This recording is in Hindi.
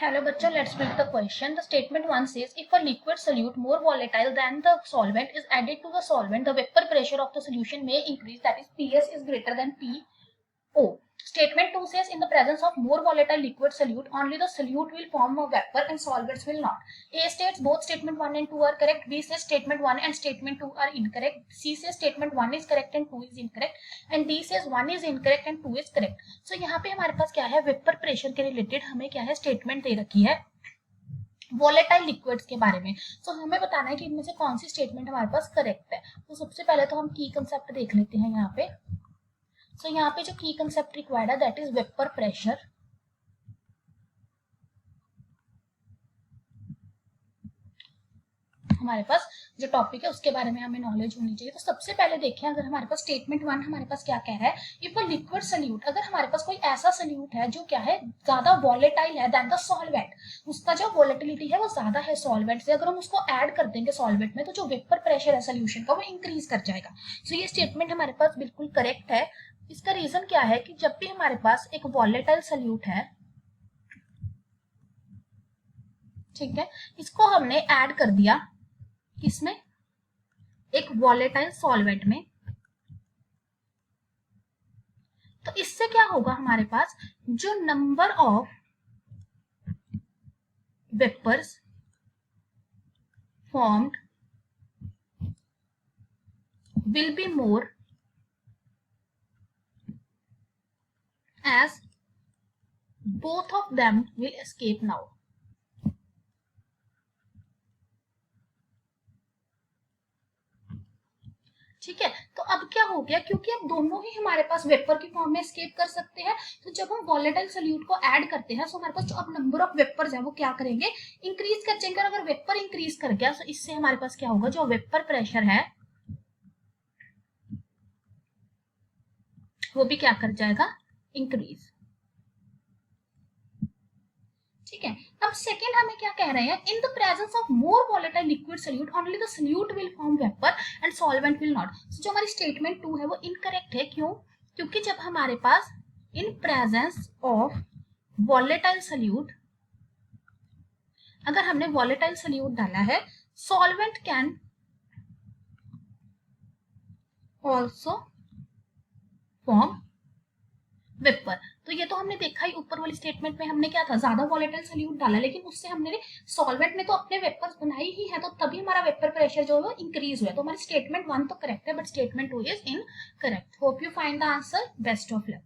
Hello बच्चों, let's read the question. The statement 1 says if a liquid solute more volatile than the solvent is added to the solvent, the vapor pressure of the solution may increase, that is PS is greater than PO. Statement 2 says in the presence of more volatile liquid solute, only the solute will form a vapor and solvents will not. A states both statement 1 and 2 are correct. B says statement 1 and statement 2 are incorrect. C says statement 1 is correct and 2 is incorrect. And D says 1 is incorrect and 2 is correct. So यहाँ पे हमारे पास क्या है, वेपर प्रेशर के रिलेटेड हमें क्या है, स्टेटमेंट दे रखी है वॉलेटाइल लिक्विड्स के बारे में. सो हमें बताना है कि इनमें से कौन सी स्टेटमेंट हमारे पास करेक्ट है. तो सबसे पहले तो हम की कंसेप्ट देख लेते हैं यहाँ पे. सो यहाँ पे जो की कंसेप्ट रिक्वायर्ड है दैट इज वेपर प्रेशर. हमारे पास जो टॉपिक है उसके बारे में हमें नॉलेज होनी चाहिए. तो सबसे पहले देखें, अगर हमारे पास स्टेटमेंट 1 हमारे पास क्या कह रहा है, इफ अ लिक्विड सल्यूट, अगर हमारे पास कोई ऐसा सल्यूट है जो क्या है ज्यादा वॉलेटाइल है देन द सॉल्वेंट, उसका जो वॉलेटिलिटी है वो ज्यादा है सॉल्वेंट से, अगर हम उसको ऐड कर देंगे सॉल्वेंट में तो जो वेपर प्रेशर है सोल्यूशन का वो इंक्रीज कर जाएगा. सो ये स्टेटमेंट हमारे पास बिल्कुल करेक्ट है. इसका रीजन क्या है कि जब भी हमारे पास एक वॉलेटाइल सल्यूट है, ठीक है, इसको हमने ऐड कर दिया किसमें, एक वॉलेटाइल सॉल्वेंट में, तो इससे क्या होगा, हमारे पास जो number of vapours formed will be more as both of them will escape now. ठीक है, तो अब क्या हो गया, क्योंकि अब दोनों ही हमारे पास वेपर की फॉर्म में एस्केप कर सकते हैं, तो जब हम वॉलेटाइल सोल्यूट को ऐड करते हैं तो हमारे पास जो अब नंबर ऑफ वेपर्स है वो क्या करेंगे, इंक्रीज कर जाएंगे. और अगर वेपर इंक्रीज कर गया तो इससे हमारे पास क्या होगा, जो वेपर प्रेशर है वो भी क्या कर जाएगा, इंक्रीज. ठीक है. अब सेकेंड हमें क्या कह रहे हैं, in the presence of more volatile liquid solute only the solute will form vapour and solvent will not. जो हमारी स्टेटमेंट 2 है वो इनकरेक्ट है. क्यों, क्योंकि जब हमारे पास in presence of volatile solute, अगर हमने वॉलेटाइल सोल्यूट डाला है, solvent can also form vapour. तो ये तो हमने देखा ही, ऊपर वाली स्टेटमेंट में हमने क्या था, ज्यादा वॉलेटाइल सोल्यूट डाला, लेकिन उससे हमने सॉल्वेंट में तो अपने वेपर्स बनाई ही है, तो तभी हमारा वेपर प्रेशर जो है वो इंक्रीज हुआ. तो हमारी स्टेटमेंट 1 तो करेक्ट है but statement 2 is incorrect. Hope you find the answer. Best of luck.